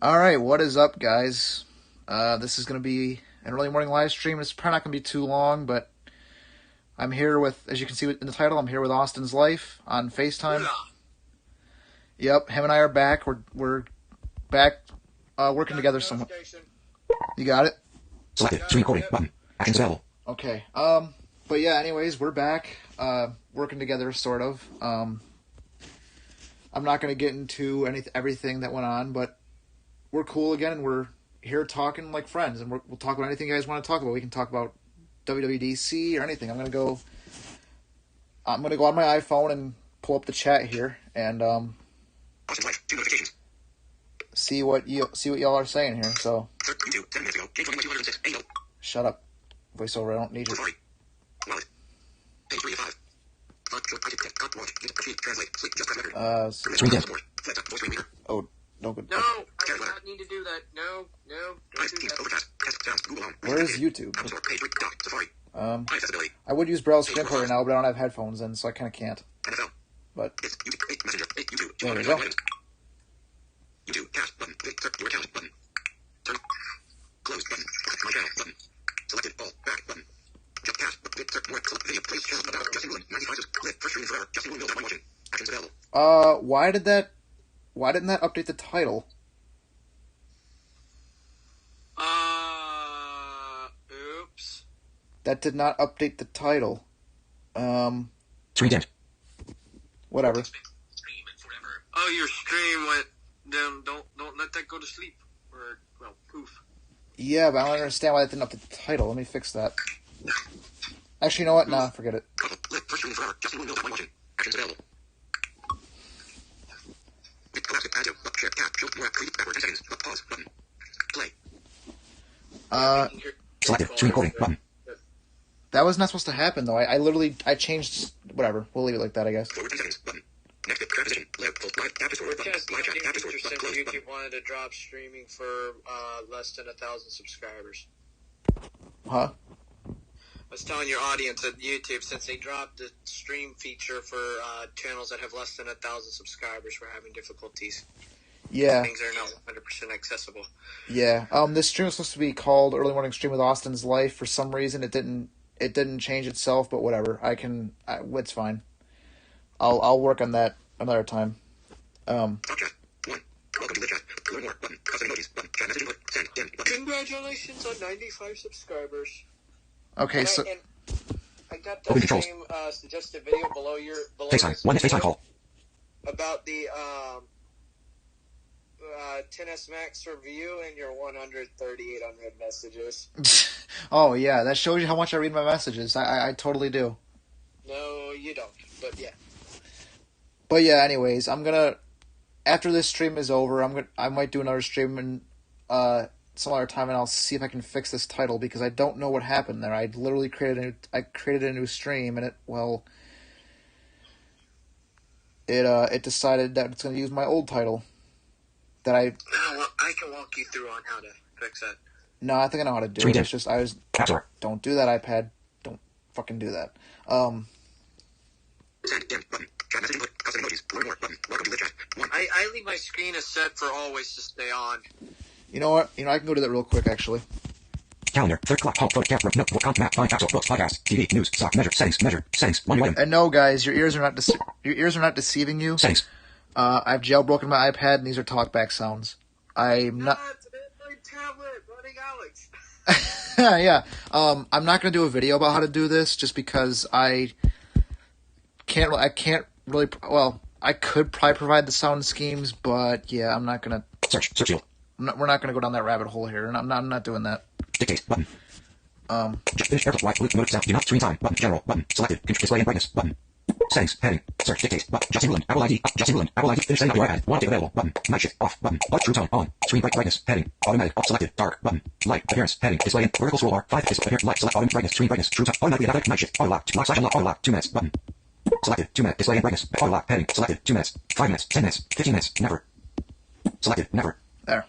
All right, what is up, guys? This is going to be an early morning live stream. It's probably not going to be too long, but I'm here with, as you can see in the title, I'm here with Austin's Life on FaceTime. Yeah. Yep, him and I are back. We're back working together somewhat. You got it? Selected. Stream recording button. Actions available. Okay. But yeah, anyways, we're back working together, sort of. I'm not going to get into everything that went on, but we're cool again, and we're here talking like friends, and we'll talk about anything you guys want to talk about. We can talk about WWDC or anything. I'm gonna go on my iPhone and pull up the chat here and see what y'all are saying here. So shut up, voiceover. I don't need you. Oh, no good. No, I do not need to do that. No, don't do that. Where is YouTube? I would use browse screen recorder now, but I don't have headphones in, so I kind of can't. But there we go. Why didn't that update the title? Oops. That did not update the title. Screen dimmed. Whatever. Oh, your stream went down. Don't let that go to sleep. Or, well, poof. Yeah, but I don't understand why that didn't update the title. Let me fix that. Actually, you know what? Nah, forget it. Selected. Stream recording button. That was not supposed to happen, though. I literally changed... Whatever. We'll leave it like that, I guess. We're testing the feature since YouTube wanted to drop streaming for less than 1,000 subscribers. Huh? I was telling your audience at YouTube, since they dropped the stream feature for channels that have less than 1,000 subscribers, we're having difficulties. Yeah. Things are not 100% accessible. Yeah. This stream was supposed to be called Early Morning Stream with Austin's Life. For some reason, it didn't change itself, but whatever. It's fine. I'll work on that another time. Congratulations on 95 subscribers. Okay, and so... I got the same suggested video below FaceTime. One FaceTime call. About the 10S Max review and your 138 unread messages. Oh, yeah, that shows you how much I read my messages. I totally do. No, you don't, but yeah. But yeah, anyways, after this stream is over, I might do another stream in some other time, and I'll see if I can fix this title, because I don't know what happened there. I literally created a new stream, and it decided that it's going to use my old title. That I can walk you through on how to fix that. No, I think I know how to do it. It's just don't do that, iPad. Don't fucking do that. I leave my screen as set for always to stay on. You know what? I can go do that real quick, actually. Calendar, 3 o'clock, home, photo, camera, note, book, map, line, capsule, books, podcasts, TV, news, stock, measure, settings, one new item. And no, guys, your ears are not deceiving you. Settings. I've jailbroken my iPad, and these are talkback sounds. I'm not. My tablet running Alex. Yeah. I'm not gonna do a video about how to do this, just because I can't really. Well, I could probably provide the sound schemes, but yeah, I'm not gonna. Search field. We're not gonna go down that rabbit hole here, and I'm not doing that. Dictate button. Just finish airplay, white, mode sound, do not screen time, button, general, button, selected, display and brightness, button. Settings, heading, search, dictate, button, Justin Ruland, Apple ID, Justin Ruland, Apple ID, finish setting up your iPad, one update available, button, night shift, off, button, true tone, on, screen brightness, heading, automatic, off, selected, dark, button, light, appearance, heading, display and vertical scroll bar, 5, display, appearance, light, select, auto brightness, screen brightness, true tone, automatically adaptive, night shift, auto lock, auto lock, 2 minutes, button, selected, 2 minutes, display and brightness, auto lock, heading, selected, 2 minutes, 5 minutes, 10 minutes, 15 minutes, never, selected, never. There.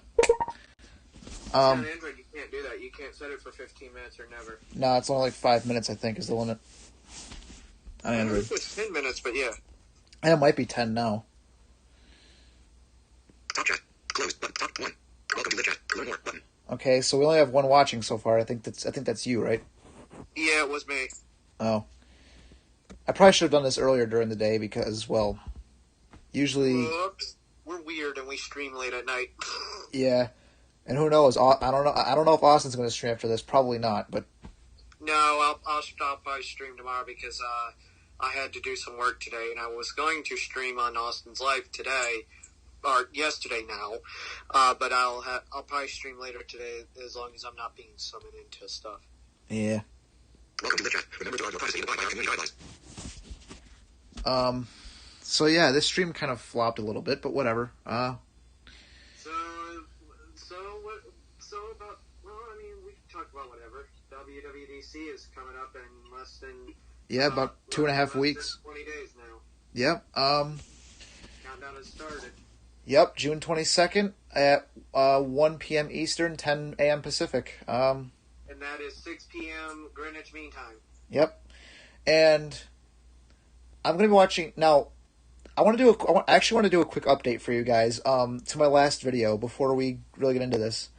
On Android, you can't do that. You can't set it for 15 minutes or never. No, it's only like 5 minutes, I think, is the limit. On Android. It was 10 minutes, but yeah. And it might be 10 now. Top chat. Closed. Button. Top 1. Learn more button. Okay, so we only have one watching so far. I think that's you, right? Yeah, it was me. Oh. I probably should have done this earlier during the day because, well, usually... Oops. We're weird and we stream late at night. Yeah. And who knows? I don't know if Austin's going to stream after this. Probably not, but... No, I'll stop by stream tomorrow because I had to do some work today, and I was going to stream on Austin's Live today, or yesterday now, but I'll probably stream later today as long as I'm not being summoned into stuff. Yeah. Welcome to the chat. Remember to guard your privacy and abide by our community guidelines. So yeah, this stream kind of flopped a little bit, but whatever. So about, well, I mean, we can talk about whatever. WWDC is coming up in less than... Yeah, about 2.5 weeks. 20 days now. Yep. Countdown has started. Yep, June 22nd at 1 p.m. Eastern, 10 a.m. Pacific. And that is 6 p.m. Greenwich Mean Time. Yep. And I'm going to be watching... Now, I actually want to do a quick update for you guys to my last video before we really get into this.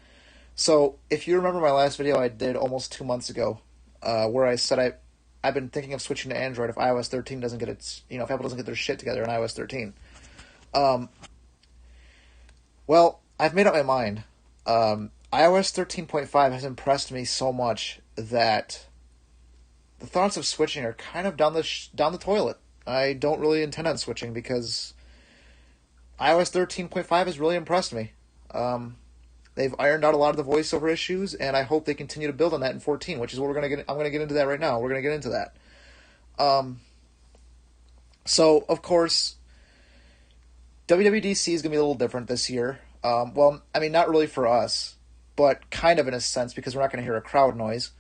So, if you remember my last video I did almost 2 months ago, where I said I've been thinking of switching to Android if iOS 13 doesn't get its... if Apple doesn't get their shit together in iOS 13. Well, I've made up my mind. iOS 13.5 has impressed me so much that the thoughts of switching are kind of down the toilet. I don't really intend on switching because iOS 13.5 has really impressed me. They've ironed out a lot of the voiceover issues, and I hope they continue to build on that in 14, which is what we're gonna get. I'm gonna get into that right now. We're gonna get into that. So of course, WWDC is gonna be a little different this year. Well, I mean, not really for us, but kind of in a sense because we're not gonna hear a crowd noise.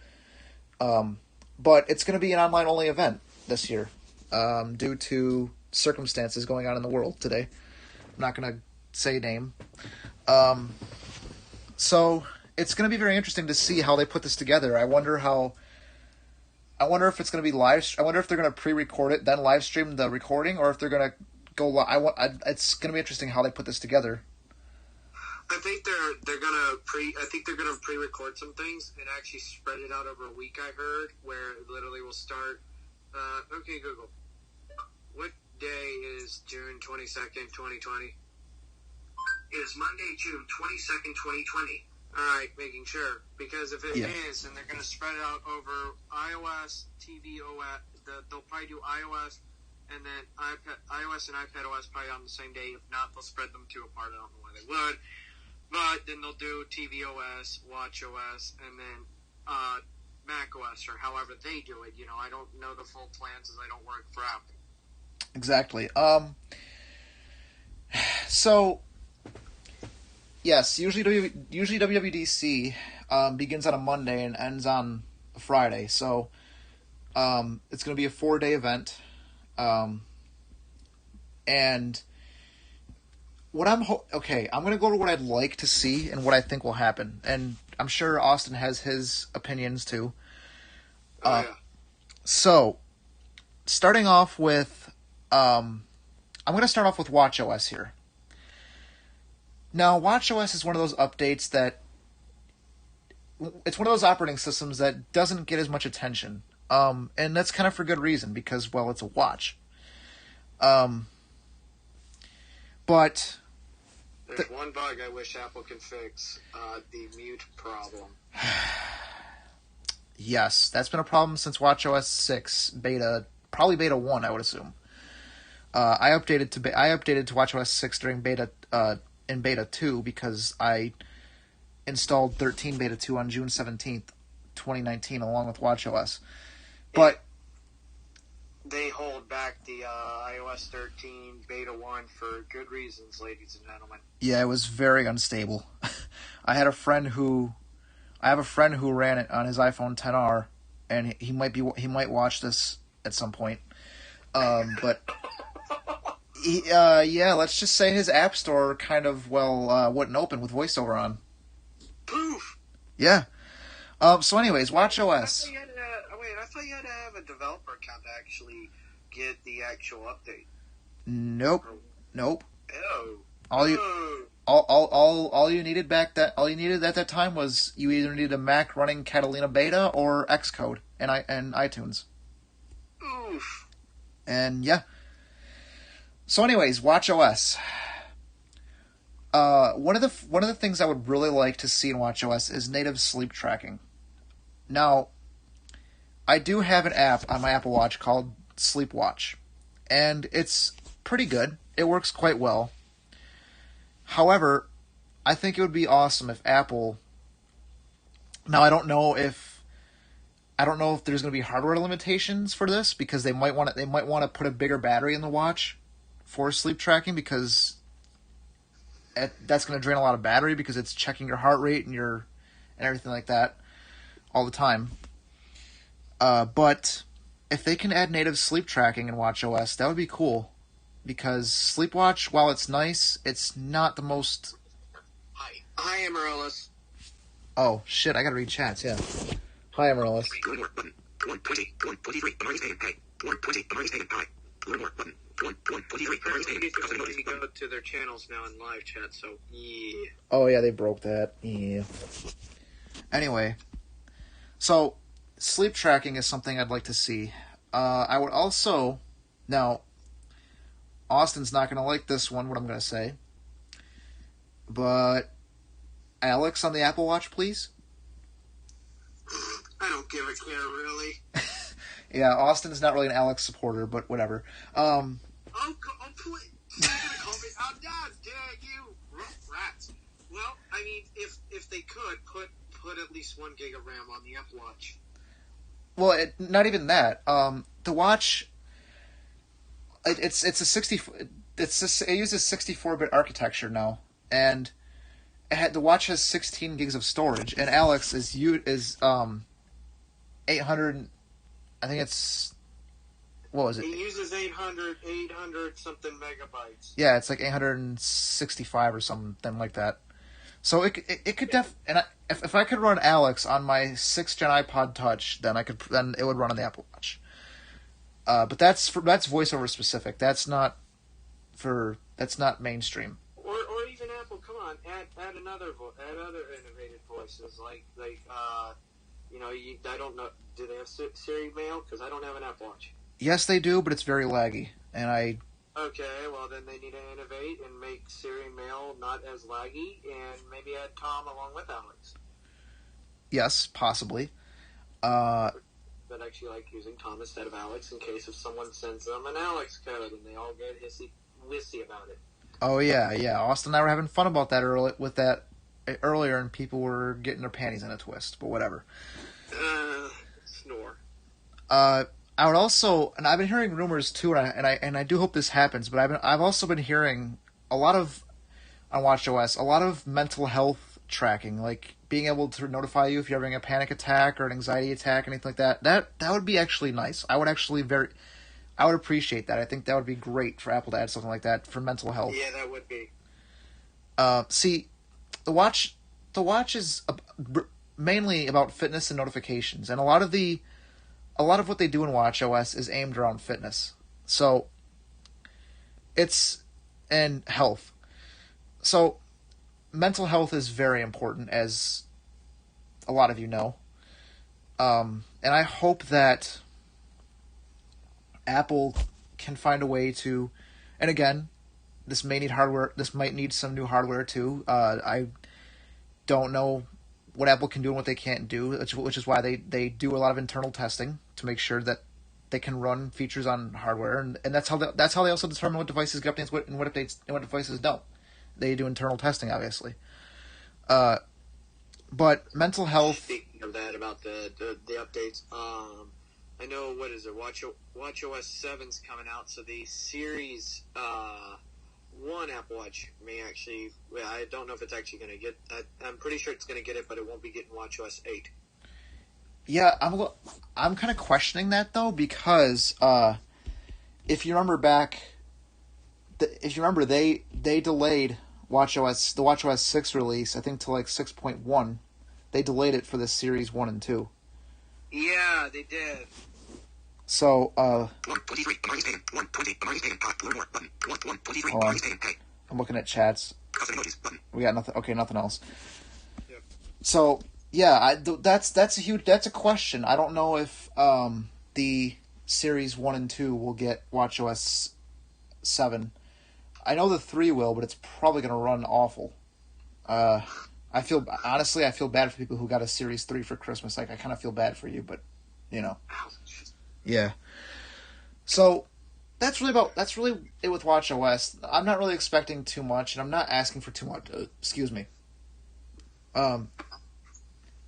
But it's gonna be an online-only event this year, due to circumstances going on in the world today. I'm not gonna say name. So it's going to be very interesting to see how they put this together. I wonder if it's going to be live. I wonder if they're going to pre-record it, then live stream the recording, or if they're going to go live. It's going to be interesting how they put this together. I think they're gonna pre-record some things and actually spread it out over a week. I heard where it literally will start. Okay, Google. What day is June 22nd, 2020? It is Monday, June 22nd, 2020. Alright, making sure. Because if it Yeah. is, then they're going to spread it out over iOS, tvOS. They'll probably do iOS and then iOS and iPadOS probably on the same day. If not, they'll spread them two apart. I don't know why they would. But then they'll do tvOS, watchOS, and then macOS, or however they do it. I don't know the full plans as I don't work for Apple. Exactly. So... Yes, usually WWDC begins on a Monday and ends on a Friday, so it's going to be a 4-day event, and what I'm going to go to what I'd like to see and what I think will happen, and I'm sure Austin has his opinions too. Oh, yeah. So, starting off with, I'm going to start off with watchOS here. Now, watchOS is one of those updates that... It's one of those operating systems that doesn't get as much attention. And that's kind of for good reason, because, well, it's a watch. But... There's one bug I wish Apple can fix, the mute problem. Yes, that's been a problem since watchOS 6 beta, probably beta 1, I would assume. I updated to watchOS 6 during beta... in beta 2 because I installed 13 beta 2 on June 17th, 2019 along with watchOS. But they hold back the iOS 13 beta 1 for good reasons, ladies and gentlemen. Yeah, it was very unstable. I have a friend who ran it on his iPhone XR, and he might watch this at some point. But yeah, let's just say his app store kind of, wouldn't open with VoiceOver on. Poof! Yeah. So anyways, watchOS. I thought you had to have a developer account to actually get the actual update. Nope. Oh. All All you needed at that time was you either needed a Mac running Catalina Beta or Xcode and iTunes. Oof. And yeah. So, anyways, WatchOS. One of the things I would really like to see in WatchOS is native sleep tracking. Now, I do have an app on my Apple Watch called Sleep Watch, and it's pretty good. It works quite well. However, I think it would be awesome if Apple. Now, I don't know if there's going to be hardware limitations for this, because they might want to put a bigger battery in the watch for sleep tracking, because that's going to drain a lot of battery, because it's checking your heart rate and everything like that all the time. But if they can add native sleep tracking in WatchOS, that would be cool. Because Sleepwatch, while it's nice, it's not the most... Hi, Amaryllis. Oh, shit, I gotta read chats, yeah. Hi, Amaryllis. Learn more button. 120. 123. Amaryllis Hayden. Hi. 120. Amaryllis Hayden. Hi. Learn more button. 123. Amaryllis Hayden. You go to their channels now in live chat, so yeah. Oh, yeah, they broke that. Yeah. Anyway. So, sleep tracking is something I'd like to see. I would also... Now, Austin's not going to like this one, what I'm going to say. But, Alex on the Apple Watch, please. I don't give a care, really. Yeah, Austin's not really an Alex supporter, but whatever. Oh, please. You're going to call me out? God dang you, rats. Well, I mean, if they could, put at least 1 gig of RAM on the Apple Watch. Well, not even that. The watch, it uses 64-bit architecture now, and the watch has 16 gigs of storage, and Alex is 800. I think it's, what was it? He uses 800 something megabytes. Yeah, it's like 865 or something like that. So it could if I could run Alex on my 6th gen iPod Touch, then it would run on the Apple Watch. But that's voiceover specific. That's not mainstream. Or even Apple. Come on, add other innovative voices like I don't know. Do they have Siri Mail? Because I don't have an Apple Watch. Yes, they do, but it's very laggy, and I. Okay, well then they need to innovate and make Siri Mail not as laggy, and maybe add Tom along with Alex. Yes, possibly. But actually like using Tom instead of Alex in case if someone sends them an Alex code and they all get hissy about it. Oh yeah. Austin and I were having fun about that earlier, and people were getting their panties in a twist. But whatever. Snore. I would also, and I've been hearing rumors too, and I do hope this happens. But I've also been hearing on WatchOS a lot of mental health tracking, like being able to notify you if you're having a panic attack or an anxiety attack, anything like that. That would be actually nice. I would appreciate that. I think that would be great for Apple to add something like that for mental health. Yeah, that would be. See, the watch is mainly about fitness and notifications, and a lot of what they do in WatchOS is aimed around fitness. So, and health. So, mental health is very important, as a lot of you know. And I hope that Apple can find a way to, and again, this may need hardware. This might need some new hardware too. I don't know what Apple can do and what they can't do, which is why they do a lot of internal testing to make sure that they can run features on hardware, and that's how they also determine what devices get updates and what devices don't. They do internal testing, obviously. But mental health. Speaking of that, about the updates, I know, what is it? WatchOS 7's coming out, so the Series 1 Apple Watch may actually. Well, I don't know if it's actually going to get. I'm pretty sure it's going to get it, but it won't be getting WatchOS 8. Yeah, I'm kind of questioning that though, because if you remember they delayed the WatchOS 6 release, I think, to like 6.1. They delayed it for the Series 1 and 2. Yeah, they did. So, 123. Amaryllis Hayden. 120. Amaryllis Hayden. Learn more button. 123. Amaryllis Hayden. Hey. I'm looking at chats. Custom emojis button. We got nothing. Okay, nothing else. Yep. So yeah, that's a question. I don't know if the series 1 and 2 will get WatchOS 7. I know the 3 will, but it's probably going to run awful. I feel bad for people who got a Series 3 for Christmas. Like, I kind of feel bad for you, but you know. Ouch. Yeah. So that's really it with WatchOS. I'm not really expecting too much, and I'm not asking for too much. Excuse me. I'm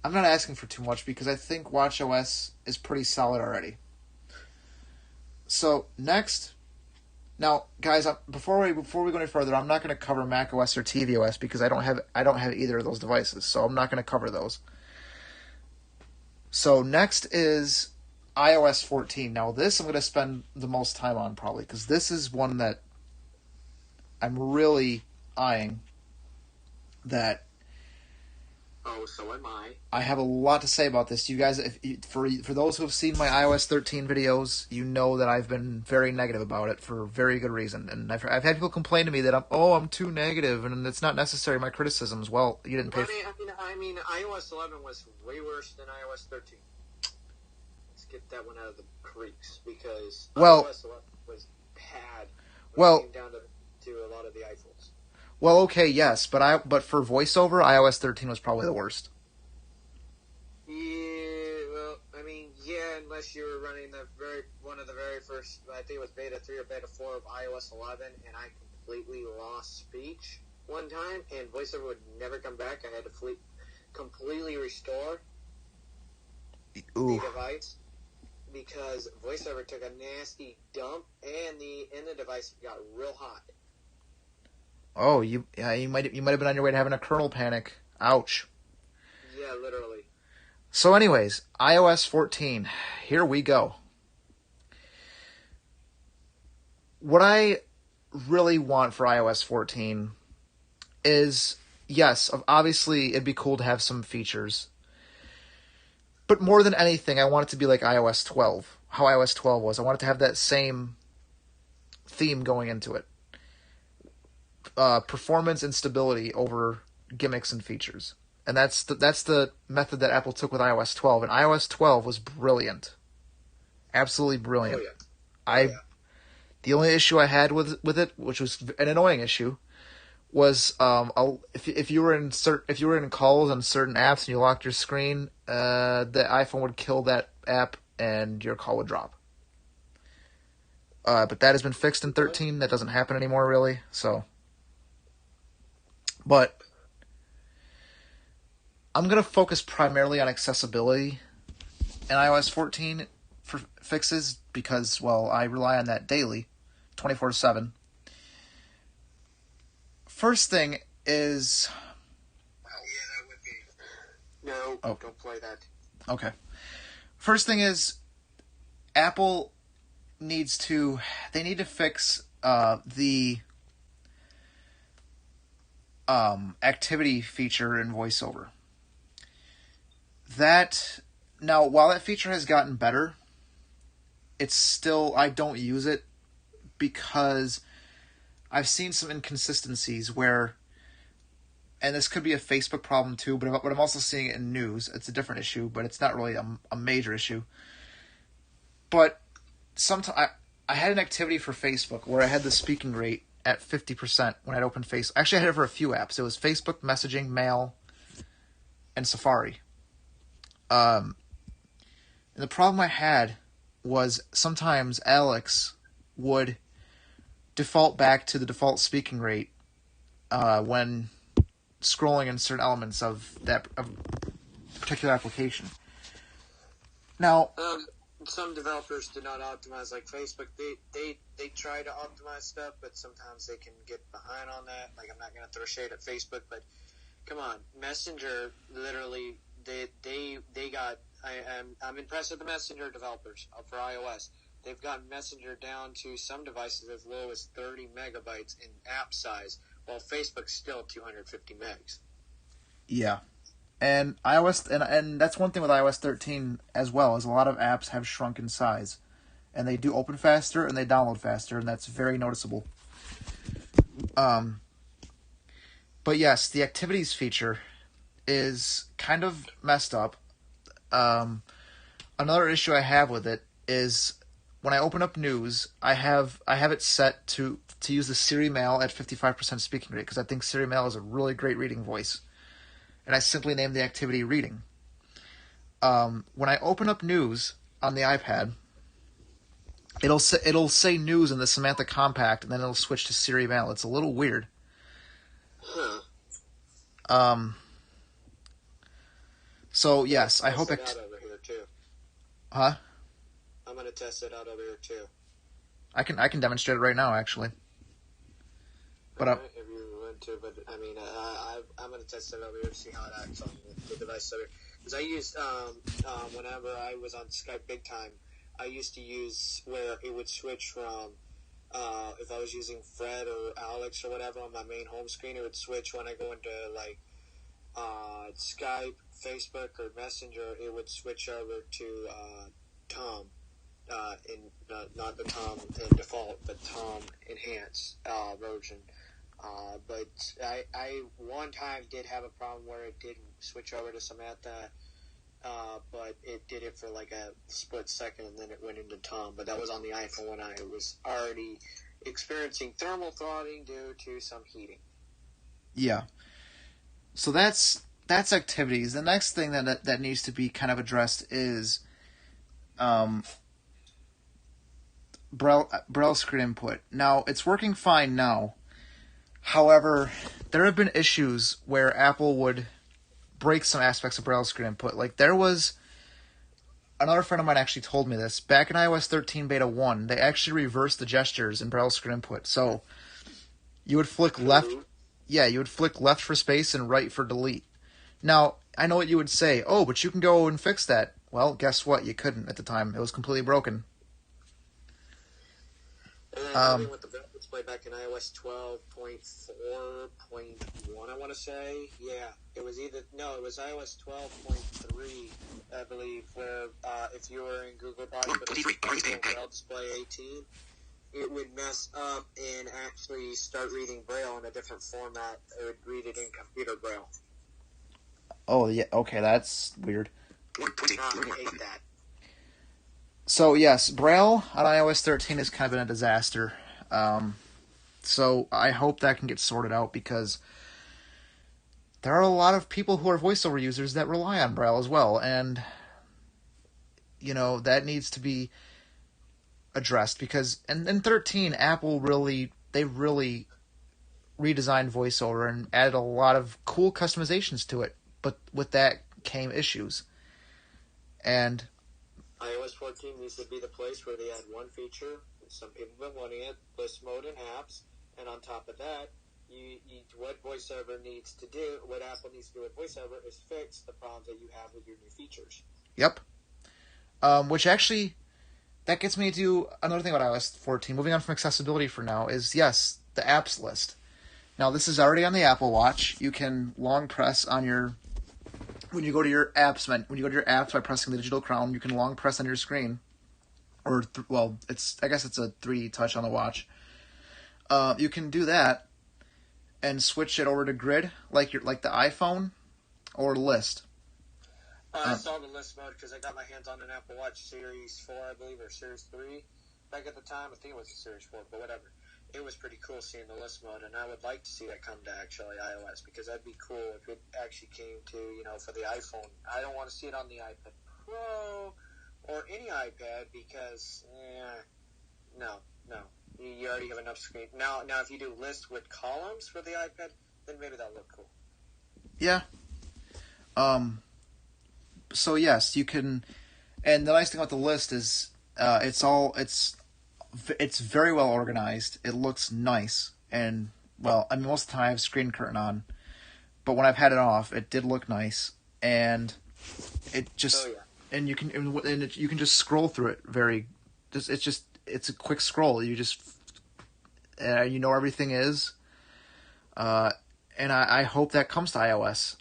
not asking for too much because I think WatchOS is pretty solid already. So next, now guys, before we go any further, I'm not going to cover macOS or tvOS because I don't have either of those devices, so I'm not going to cover those. So next is iOS 14. Now this I'm going to spend the most time on probably because this is one that I'm really eyeing. That Oh, so am I. I have a lot to say about this. You guys, for those who have seen my iOS 13 videos, you know that I've been very negative about it for very good reason. And I've had people complain to me that I'm too negative, and it's not necessary. My criticisms. Well, you didn't pay. I mean, iOS 11 was way worse than iOS 13. Let's get that one out of the creeks because iOS 11 was bad. When it came down to a lot of the iPhones. Well, okay, yes, but for voiceover, iOS 13 was probably the worst. Yeah, well, I mean, yeah, unless you were running one of the very first, I think it was beta 3 or beta 4 of iOS 11, and I completely lost speech one time, and voiceover would never come back. I had to completely restore the device because voiceover took a nasty dump, and the device got real hot. Oh, you might have been on your way to having a kernel panic. Ouch. Yeah, literally. So anyways, iOS 14. Here we go. What I really want for iOS 14 is, yes, obviously it'd be cool to have some features. But more than anything, I want it to be like iOS 12. How iOS 12 was. I want it to have that same theme going into it. Performance and stability over gimmicks and features. And that's the method that Apple took with iOS 12. And iOS 12 was brilliant. Absolutely brilliant. Oh, yeah. The only issue I had with it, which was an annoying issue, was if you were in calls on certain apps and you locked your screen, the iPhone would kill that app and your call would drop. But that has been fixed in 13. That doesn't happen anymore, really. So, but I'm gonna focus primarily on accessibility in iOS 14 for fixes because, well, I rely on that daily, 24/7. First thing is... Oh, yeah, that would be... No, don't play that. Okay. First thing is, Apple needs to... They need to fix the activity feature in VoiceOver. That... Now, while that feature has gotten better, it's still... I don't use it because... I've seen some inconsistencies where, and this could be a Facebook problem too, but I'm also seeing it in news. It's a different issue, but it's not really a major issue. But sometimes I had an activity for Facebook where I had the speaking rate at 50% when I'd open Facebook. Actually, I had it for a few apps. It was Facebook, Messaging, Mail, and Safari. And the problem I had was sometimes Alex would default back to the default speaking rate when scrolling in certain elements of that particular application. Now, some developers do not optimize like Facebook. They try to optimize stuff, but sometimes they can get behind on that. Like, I'm not going to throw shade at Facebook, but come on, Messenger literally they got. I'm impressed with the Messenger developers for iOS. They've gotten Messenger down to some devices as low as 30 megabytes in app size, while Facebook's still 250 megs. Yeah. And iOS, and that's one thing with iOS 13 as well, is a lot of apps have shrunk in size. And they do open faster and they download faster, and that's very noticeable. But yes, the activities feature is kind of messed up. Another issue I have with it is when I open up news, I have it set to use the Siri Mail at 55% speaking rate because I think Siri Mail is a really great reading voice, and I simply name the activity reading. When I open up news on the iPad, it'll say news in the Samantha Compact, and then it'll switch to Siri Mail. It's a little weird. Huh. So yes, I hope it out over here too. Huh? I'm gonna test it out over here too. I can demonstrate it right now, actually. But if you want to, but I mean, I'm gonna test it over here to see how it acts on the device over here. Because I used whenever I was on Skype big time, I used to use where it would switch from if I was using Fred or Alex or whatever on my main home screen, it would switch when I go into like Skype, Facebook, or Messenger. It would switch over to Tom. Not the Tom in default, but Tom enhanced version. But I one time did have a problem where it didn't switch over to Samantha, but it did it for like a split second, and then it went into Tom. But that was on the iPhone when I was already experiencing thermal throttling due to some heating. yeah. So that's activities. The next thing that needs to be kind of addressed is Braille screen input. Now, it's working fine now. However, there have been issues where Apple would break some aspects of Braille screen input. Like, there was... Another friend of mine actually told me this. Back in iOS 13 Beta 1, they actually reversed the gestures in Braille screen input. So, you would flick left... Yeah, you would flick left for space and right for delete. Now, I know what you would say. Oh, but you can go and fix that. Well, guess what? You couldn't at the time. It was completely broken. And then with the Braille display back in iOS 12.4.1, I want to say. Yeah, it was iOS 12.3, I believe, where if you were in Google Docs, but Braille display 18, it would mess up and actually start reading Braille in a different format. It would read it in computer Braille. Oh, yeah, okay, that's weird. I hate that. So, yes, Braille on iOS 13 has kind of been a disaster. So I hope that can get sorted out because there are a lot of people who are voiceover users that rely on Braille as well. And, you know, that needs to be addressed because in 13, Apple really redesigned VoiceOver and added a lot of cool customizations to it. But with that came issues. And iOS 14 needs to be the place where they add one feature. Some people have been wanting it, list mode and apps. And on top of that, what VoiceOver needs to do, what Apple needs to do with VoiceOver is fix the problems that you have with your new features. Yep. Which actually... That gets me to another thing about iOS 14. Moving on from accessibility for now is, yes, the apps list. Now, this is already on the Apple Watch. You can long press on your... When you go to your apps by pressing the digital crown, you can long press on your screen. Or, I guess it's a 3D touch on the watch. You can do that and switch it over to grid, like the iPhone, or list. I saw the list mode because I got my hands on an Apple Watch Series 4, I believe, or Series 3. Back at the time, I think it was a Series 4, but whatever. It was pretty cool seeing the list mode, and I would like to see that come to actually iOS because that'd be cool if it actually came to, for the iPhone. I don't want to see it on the iPad Pro or any iPad because, no. You already have enough screen. Now, if you do list with columns for the iPad, then maybe that'll look cool. Yeah. So yes, you can, and the nice thing about the list is it's very well organized. It looks nice, and most of the time I have screen curtain on, but when I've had it off, it did look nice, and it just and you can just scroll through it it's a quick scroll. You just you know everything is, and I hope that comes to iOS.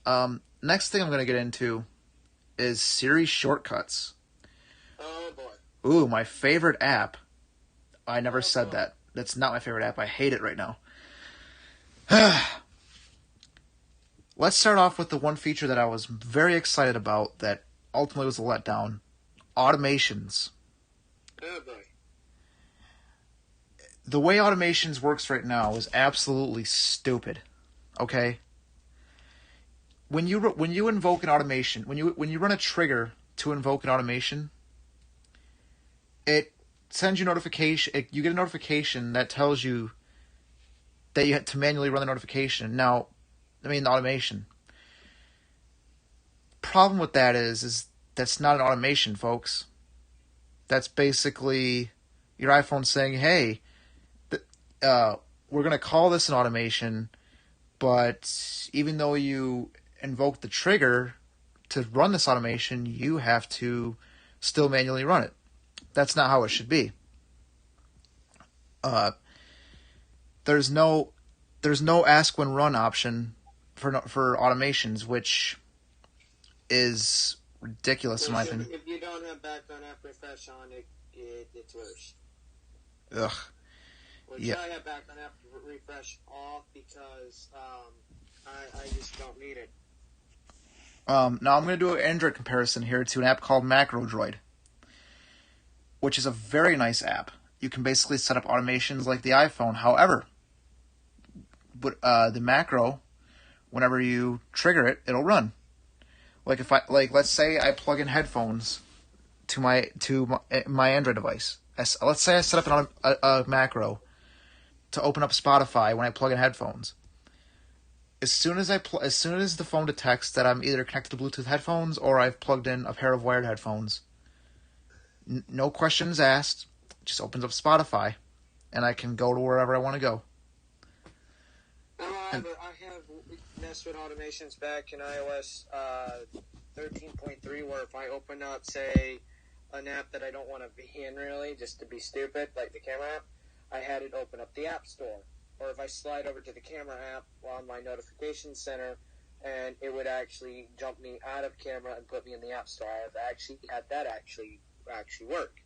Next thing I'm going to get into is Siri shortcuts. Oh boy. Ooh, my favorite app. I never said that. That's not my favorite app. I hate it right now. let's start off with the one feature that I was very excited about that ultimately was a letdown. Automations. Oh boy. The way automations works right now is absolutely stupid. Okay? When you invoke an automation, when you run a trigger to invoke an automation, it sends you notification. You get a notification that tells you that you have to manually run the notification. Now, the automation. Problem with that is that's not an automation, folks. That's basically your iPhone saying, "Hey, we're going to call this an automation, but even though you invoke the trigger to run this automation, you have to still manually run it." That's not how it should be. There's no ask when run option for automations, which is ridiculous in my opinion. If you don't have background app refresh on, it's worse. Ugh. Which Yeah. I have background app refresh off because I just don't need it. Now I'm going to do an Android comparison here to an app called MacroDroid, which is a very nice app. You can basically set up automations like the iPhone. However, the macro, whenever you trigger it, it'll run. Let's say I plug in headphones to my Android device. Let's say I set up a macro to open up Spotify when I plug in headphones. As soon as the phone detects that I'm either connected to Bluetooth headphones or I've plugged in a pair of wired headphones, no questions asked, just opens up Spotify, and I can go to wherever I want to go. I have messed with automations back in iOS 13.3, where if I open up, say, an app that I don't want to be in really, just to be stupid, like the camera app, I had it open up the App Store. Or if I slide over to the camera app on my notification center, and it would actually jump me out of camera and put me in the App Store. I've actually had that actually work.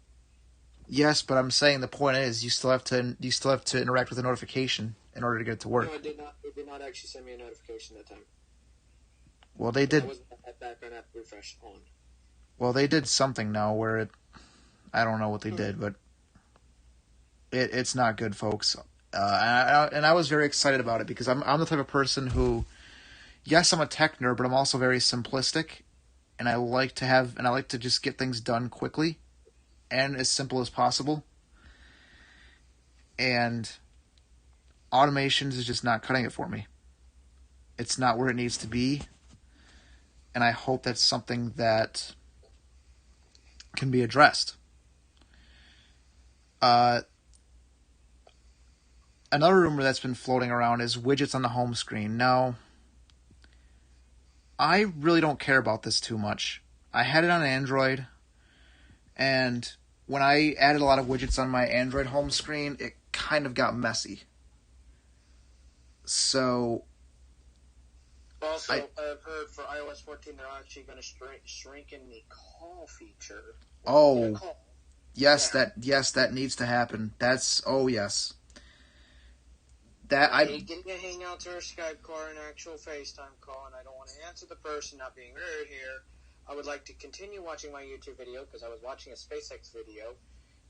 Yes, but I'm saying the point is you still have to interact with the notification in order to get it to work. No, it did not. It did not actually send me a notification that time. Well, they did. I wasn't at background app refresh on. Well, they did something now where I don't know what they did, but it's not good, folks. And I was very excited about it because I'm the type of person who, yes, I'm a tech nerd, but I'm also very simplistic, and I like to just get things done quickly and as simple as possible. And automations is just not cutting it for me. It's not where it needs to be, and I hope that's something that can be addressed. Another rumor that's been floating around is widgets on the home screen. Now, I really don't care about this too much. I had it on Android, and when I added a lot of widgets on my Android home screen, it kind of got messy. So, Also, I've heard for iOS 14 they're actually going to shrink in the call feature. Oh, yes, that needs to happen. Yes. I hate getting a Hangouts or a Skype call or an actual FaceTime call, and I don't want to answer the person, not being rude here. I would like to continue watching my YouTube video because I was watching a SpaceX video,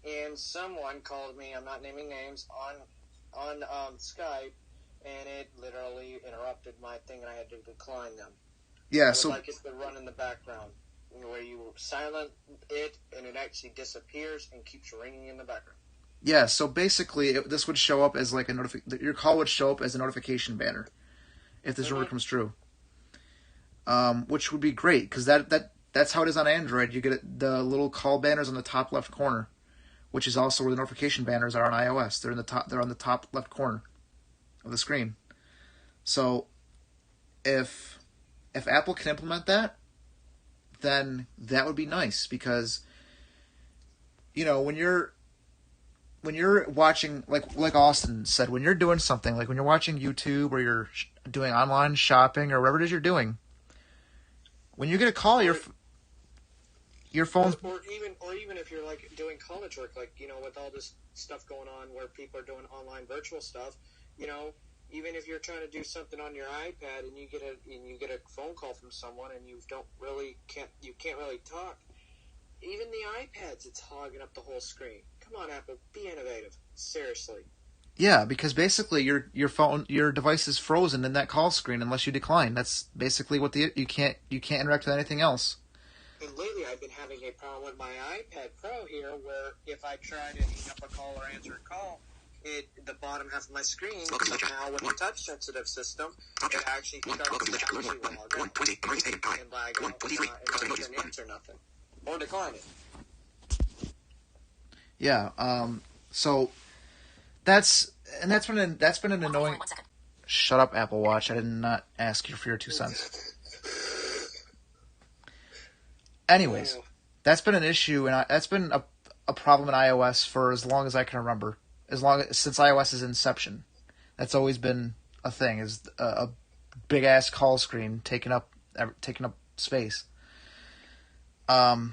and someone called me, I'm not naming names, on Skype, and it literally interrupted my thing, and I had to decline them. Yeah, I would like it to run in the background, where you silent it, and it actually disappears and keeps ringing in the background. Yeah, so basically, this would show up as like your call would show up as a notification banner, if this rumor comes true. Which would be great because that's how it is on Android. You get the little call banners on the top left corner, which is also where the notification banners are on iOS. They're on the top left corner of the screen. So, if Apple can implement that, then that would be nice because, when you're watching, like Austin said, when you're doing something, like when you're watching YouTube or you're doing online shopping or whatever it is you're doing, when you get a call, your phone's... Or even if you're, like, doing college work, like, with all this stuff going on where people are doing online virtual stuff, you even if you're trying to do something on your iPad and you get a phone call from someone and you can't really talk. Even the iPads, it's hogging up the whole screen. Come on, Apple, be innovative. Seriously. Yeah, because basically your device is frozen in that call screen unless you decline. That's basically what you can't interact with anything else. And lately, I've been having a problem with my iPad Pro here, where if I try to hang up a call or answer a call, the bottom half of my screen somehow with the touch sensitive system, it actually starts to actually log out and lag out, and I can answer nothing or decline it. Yeah. So that's been an annoying. Shut up, Apple Watch. I did not ask you for your 2 cents. Anyways, that's been an issue, and that's been a problem in iOS for as long as I can remember. Since iOS's inception, that's always been a thing. Is a big ass call screen taking up space. Now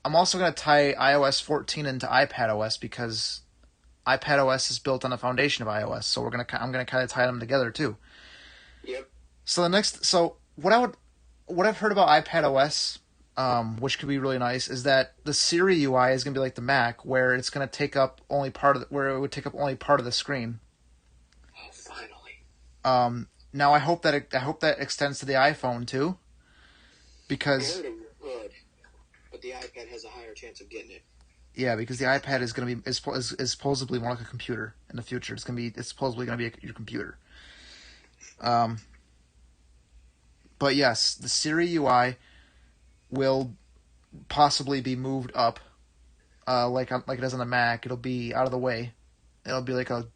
I'm also going to tie iOS 14 into iPadOS because iPadOS is built on the foundation of iOS, so I'm going to kind of tie them together too. Yep. So what I've heard about iPadOS, which could be really nice, is that the Siri UI is going to be like the Mac, where it's going to take up only part of the screen. Oh, finally. Now I hope that extends to the iPhone too, because I heard it would, but the iPad has a higher chance of getting it. Yeah, because the iPad is going to be is supposedly more like a computer in the future. It's supposedly going to be your computer. But yes, the Siri UI will possibly be moved up, like it does on the Mac. It'll be out of the way. It'll be like a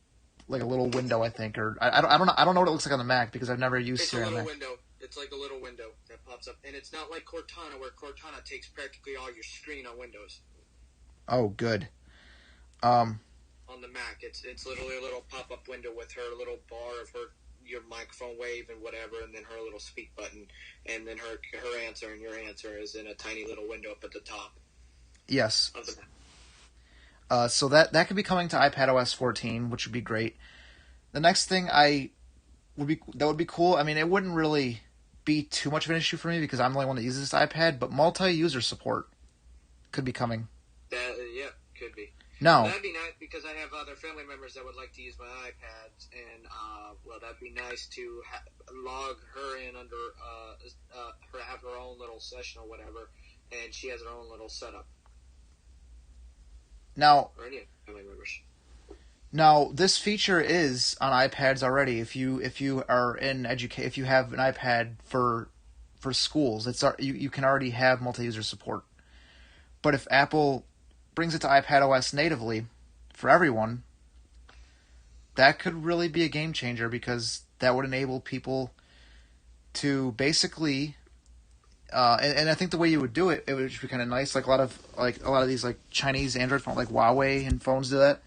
little window, I think, or I don't know what it looks like on the Mac because I've never used Siri on the Mac. Window. It's like a little window that pops up, and it's not like Cortana, where Cortana takes practically all your screen on Windows. Oh, good. On the Mac, it's literally a little pop-up window with her little bar of your microphone wave and whatever, and then her little speak button, and then her answer and your answer is in a tiny little window up at the top. Yes. Of the Mac. So that could be coming to iPadOS 14, which would be great. The next thing that would be cool. I mean, it wouldn't really be too much of an issue for me because I'm the only one that uses this iPad, but multi-user support could be coming. Yeah, could be. No. That'd be nice because I have other family members that would like to use my iPads, and that'd be nice to log her in under have her own little session or whatever, and she has her own little setup. Now, or any family members. Now, this feature is on iPads already. If you are if you have an iPad for schools, you can already have multi-user support. But if Apple brings it to iPadOS natively for everyone, that could really be a game changer because that would enable people to basically, and I think the way you would do it, it would be kind of nice. Like a lot of these like Chinese Android phones, like Huawei and phones do that.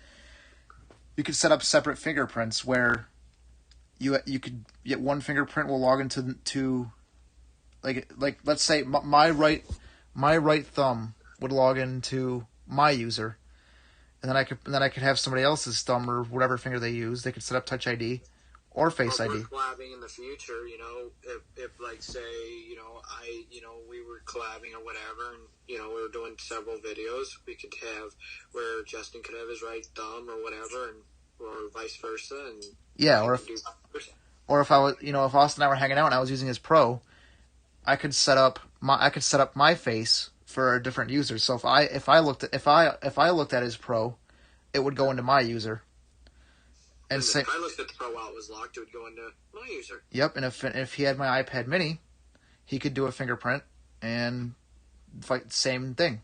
You could set up separate fingerprints where you could get one fingerprint will log into like let's say my right thumb would log into my user, and then I could have somebody else's thumb or whatever finger they use. They could set up Touch ID or Face ID. We're collabing in the future, if like say, we were collabing or whatever, and we were doing several videos, we could have where Justin could have his right thumb or whatever, or vice versa, and yeah, or if I was, if Austin and I were hanging out and I was using his Pro, I could set up my face for a different user. So if I looked at his Pro, it would go into my user. And if I looked at the Pro while it was locked, it would go into my user. Yep, and if he had my iPad Mini, he could do a fingerprint and same thing.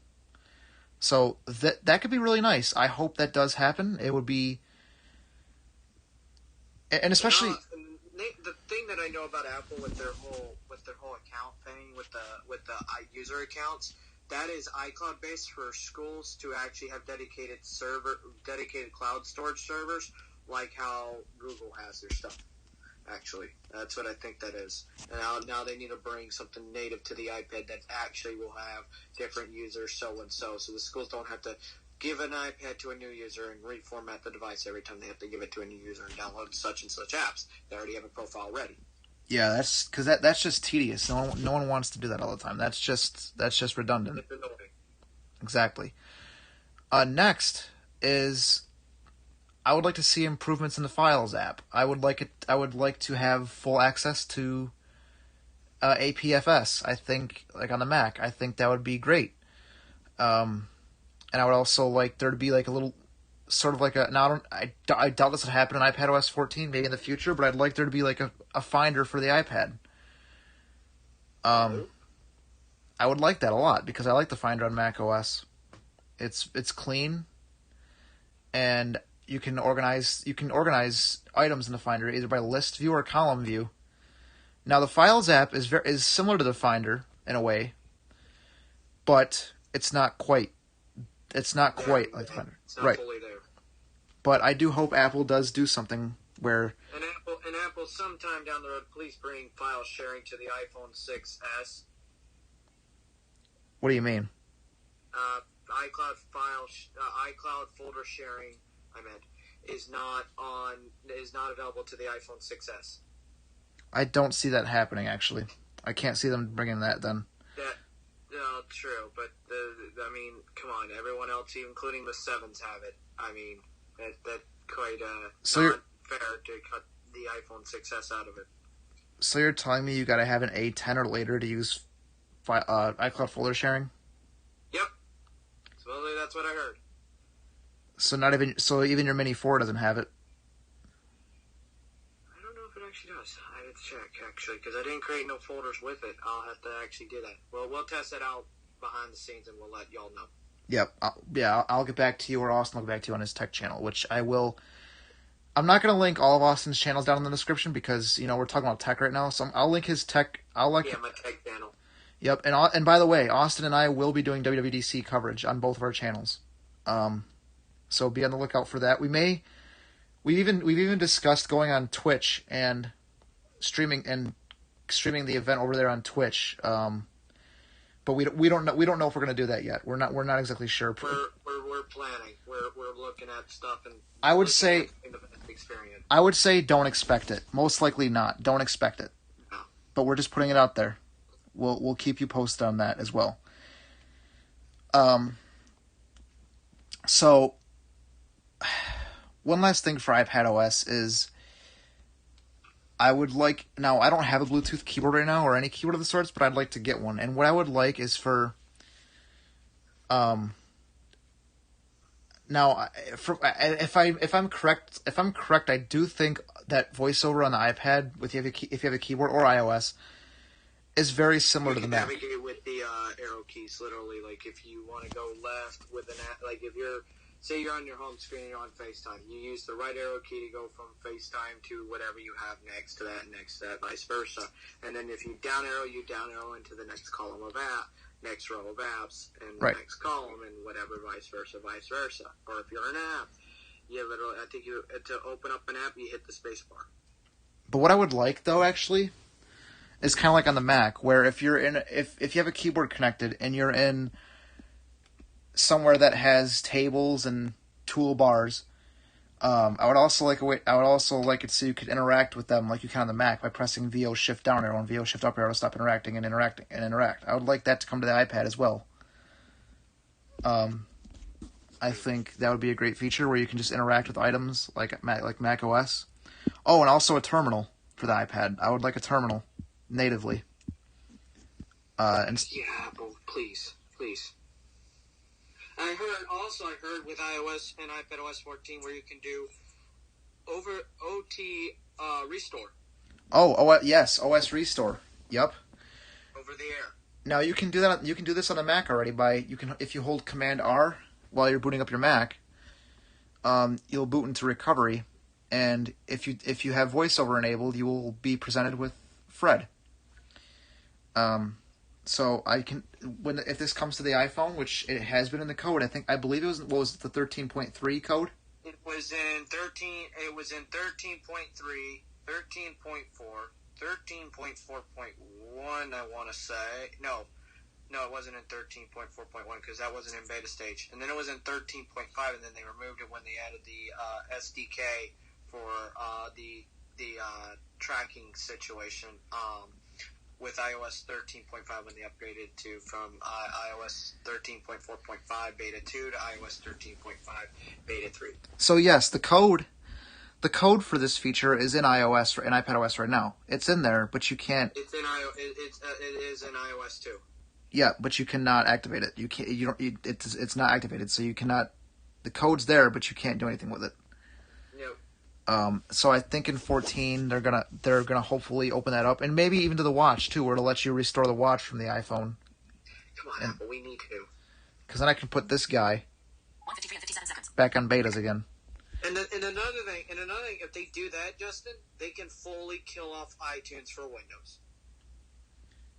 So that could be really nice. I hope that does happen. It would be, and especially the thing that I know about Apple with their whole account thing with the user accounts. That is iCloud based for schools to actually have dedicated cloud storage servers, like how Google has their stuff. Actually, that's what I think that is. And now they need to bring something native to the iPad that actually will have different users, so the schools don't have to give an iPad to a new user and reformat the device every time they have to give it to a new user and download such and such apps. They already have a profile ready. Yeah, that's because that's just tedious. No one wants to do that all the time. That's just redundant. It's annoying. Exactly. Next is, I would like to see improvements in the Files app. I would like to have full access to APFS. I think, like on the Mac, I think that would be great. And I would also like there to be like a little, sort of like a. Now I doubt this would happen in iPadOS 14, maybe in the future, but I'd like there to be like a finder for the iPad. I would like that a lot because I like the finder on macOS. It's clean, and you can organize items in the finder either by list view or column view. Now the Files app is similar to the Finder in a way, but it's not quite like the Finder. It's not Right. fully there. But I do hope Apple does do something where And Apple sometime down the road, please bring file sharing to the iPhone 6s. what do you mean? iCloud folder sharing. Is not available to the iPhone 6s. I don't see that happening actually. I can't see them bringing that then. True, but come on, everyone else, including the 7s, have it. That quite not fair to cut the iPhone 6s out of it. So you're telling me you got to have an A10 or later to use iCloud folder sharing? Yep. Supposedly that's what I heard. So even your Mini 4 doesn't have it. I don't know if it actually does. I have to check, actually, because I didn't create no folders with it. I'll have to actually do that. Well, we'll test it out behind the scenes, and we'll let y'all know. Yep. I'll get back to you, or Austin will get back to you on his tech channel, which I will. I'm not going to link all of Austin's channels down in the description because, we're talking about tech right now, so I'll link his tech. My tech channel. Yep, and by the way, Austin and I will be doing WWDC coverage on both of our channels. So be on the lookout for that. We've even discussed going on Twitch and streaming the event over there on Twitch. But we don't know if we're going to do that yet. We're not exactly sure. We're planning. We're looking at stuff, and I would say don't expect it. Most likely not. Don't expect it. No. But we're just putting it out there. We'll keep you posted on that as well. So one last thing for iPadOS is I would like, now I don't have a Bluetooth keyboard right now or any keyboard of the sorts, but I'd like to get one. And what I would like is for now if I'm correct, I do think that VoiceOver on the iPad if you have a keyboard or iOS is very similar to the Mac. Navigate with the arrow keys, literally. Like if you want to go left with like if say you're on your home screen and you're on FaceTime, you use the right arrow key to go from FaceTime to whatever you have next to that, vice versa. And then if you down arrow into the next column of next row of apps, and the next column, and whatever, vice versa. Or if you're in an app, you literally, I think to open up an app, you hit the space bar. But what I would like, though, actually, is kind of like on the Mac, where if you have a keyboard connected and you're in somewhere that has tables and toolbars, I would also like it so you could interact with them like you can on the Mac by pressing VO Shift down arrow and VO Shift up arrow to stop interacting and interact. I would like that to come to the iPad as well. I think that would be a great feature where you can just interact with items like Mac OS. Oh, and also a terminal for the iPad. I would like a terminal natively. Yeah, please. I heard with iOS and iPadOS 14 where you can do over OT restore. Oh, yes, OS restore. Yep. Over the air. Now you can do that. You can do this on a Mac already if you hold Command R while you're booting up your Mac. You'll boot into recovery, and if you have VoiceOver enabled, you will be presented with Fred. So if this comes to the iPhone, which it has been in the code, I believe it was the 13.3 code? It was in 13.3, 13.4, 13.4.1, I want to say. No. No, it wasn't in 13.4.1 because that wasn't in beta stage. And then it was in 13.5, and then they removed it when they added the SDK for the tracking situation with iOS 13.5 when they upgraded from iOS 13.4.5 beta 2 to iOS 13.5 beta 3. So yes, the code for this feature is in iOS and iPadOS right now. It's in there, but you can't. It's in it is in iOS too. Yeah, but you cannot activate it. You can't. You don't. It's not activated, so you cannot. The code's there, but you can't do anything with it. Nope. So I think in 14 they're gonna hopefully open that up, and maybe even to the watch too, where it'll let you restore the watch from the iPhone. Come on, Apple, we need to. Because then I can put this guy 1:53 and 57 seconds. back on betas again. And another thing, if they do that, Justin, they can fully kill off iTunes for Windows.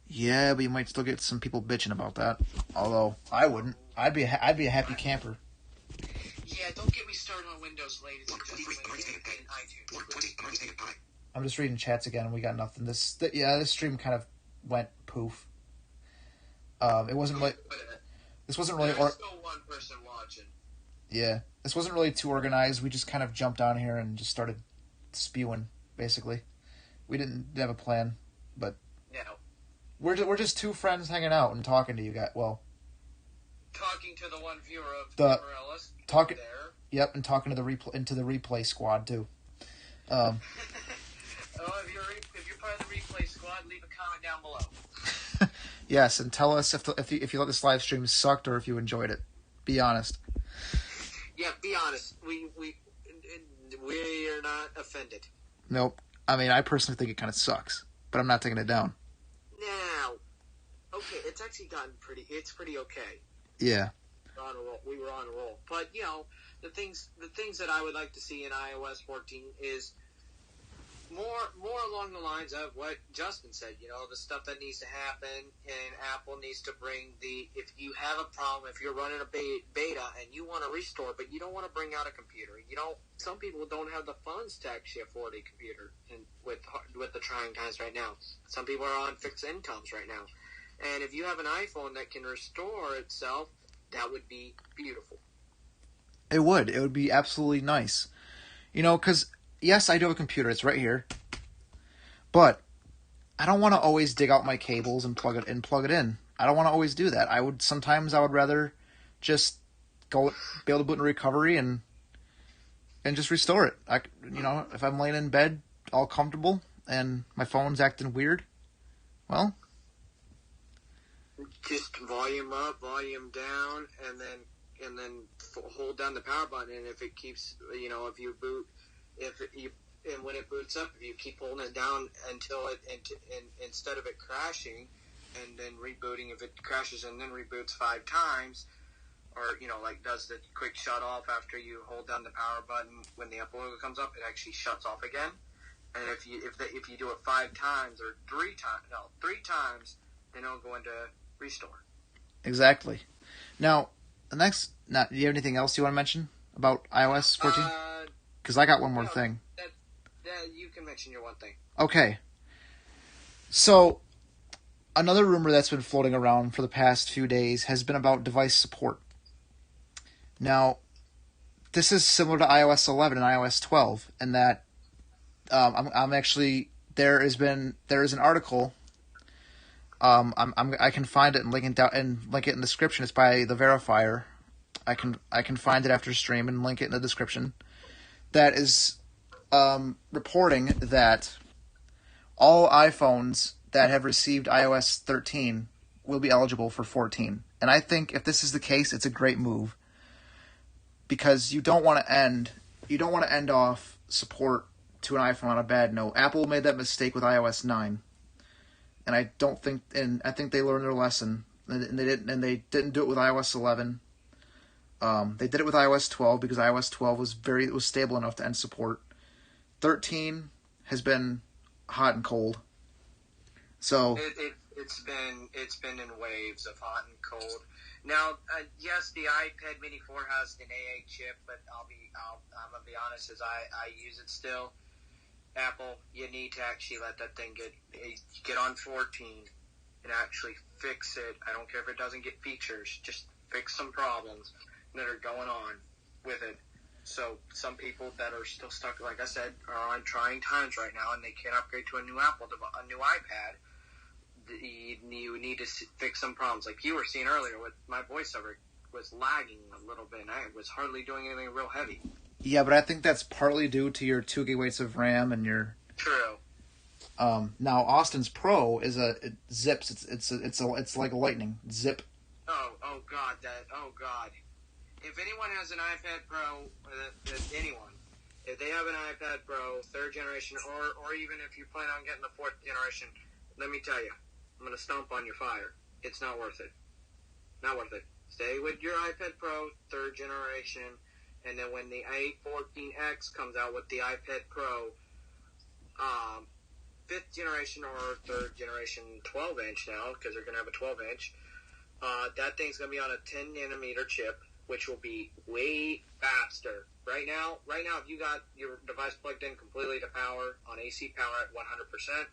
Yeah, but you might still get some people bitching about that. Although I wouldn't. I'd be a happy camper. Yeah, don't get me started on Windows latest in iTunes. I'm just reading chats again, and we got nothing. This stream kind of went poof. It wasn't like this wasn't really. There's still one person watching. Yeah, this wasn't really too organized. We just kind of jumped on here and just started spewing. Basically, we didn't have a plan, but No. we're just two friends hanging out and talking to you guys. Well, Talking to the one viewer of The- Morellis. talking- There. yep, and talking to the replay squad too. Oh, if you're part of the replay squad, leave a comment down below. Yes, and tell us if you thought this live stream sucked or if you enjoyed it. Be honest. Yeah, be honest. We are not offended. Nope. I mean, I personally think it kind of sucks, but I'm not taking it down. Now, okay, it's actually gotten it's pretty okay. Yeah. We were on a roll. But, the things that I would like to see in iOS 14 is more along the lines of what Justin said, the stuff that needs to happen, and Apple needs to bring if you have a problem, if you're running a beta and you want to restore, but you don't want to bring out a computer, some people don't have the funds to actually afford a computer with the trying times right now. Some people are on fixed incomes right now. And if you have an iPhone that can restore itself, that would be beautiful. It would. It would be absolutely nice. Because, yes, I do have a computer. It's right here. But I don't want to always dig out my cables and plug it in. I don't want to always do that. Sometimes I would rather just be able to boot in recovery and just restore it. If I'm laying in bed all comfortable and my phone's acting weird, well, just volume up, volume down, and then hold down the power button. And if it keeps, if you boot, and when it boots up, if you keep holding it down until instead of it crashing, and then rebooting, if it crashes and then reboots 5 times, or does the quick shut off after you hold down the power button when the Apple logo comes up, it actually shuts off again. And if you do it 5 times or 3 times, then it'll go into restore. Exactly. Now, do you have anything else you want to mention about iOS 14? Because I got one more thing. You can mention your one thing. Okay. So, another rumor that's been floating around for the past few days has been about device support. Now, this is similar to iOS 11 and iOS 12 in that I'm actually there is an article. I can find it and link it in the description. It's by the Verifier. I can find it after stream and link it in the description. That is reporting that all iPhones that have received iOS 13 will be eligible for 14. And I think if this is the case, it's a great move because you don't want to end off support to an iPhone on a bad note. Apple made that mistake with iOS 9. And I think they learned their lesson, and they didn't do it with iOS 11. They did it with iOS 12 because iOS 12 was stable enough to end support. 13 has been hot and cold. So it's been in waves of hot and cold. Now, yes, the iPad Mini 4 has an AA chip, but I'm gonna be honest, as I use it still. Apple, you need to actually let that thing get on 14 and actually fix it. I don't care if it doesn't get features, just fix some problems that are going on with it. So some people that are still stuck, like I said, are on trying times right now, and they can't upgrade to a new iPad. You need to fix some problems. Like you were seeing earlier with my voiceover was lagging a little bit, and I was hardly doing anything real heavy. Yeah, but I think that's partly due to your 2 gigabytes of RAM and your. True. Now Austin's Pro is it zips. It's like a lightning zip. Oh God. If anyone has an iPad Pro, anyone, if they have an iPad Pro 3rd generation, or even if you plan on getting the 4th generation, let me tell you, I'm gonna stomp on your fire. It's not worth it. Not worth it. Stay with your iPad Pro 3rd generation, and then when the A14X comes out with the iPad Pro 5th generation or 3rd generation 12-inch now, because they're going to have a 12-inch, that thing's going to be on a 10-nanometer chip, which will be way faster. Right now, if you got your device plugged in completely to power, on AC power at 100%,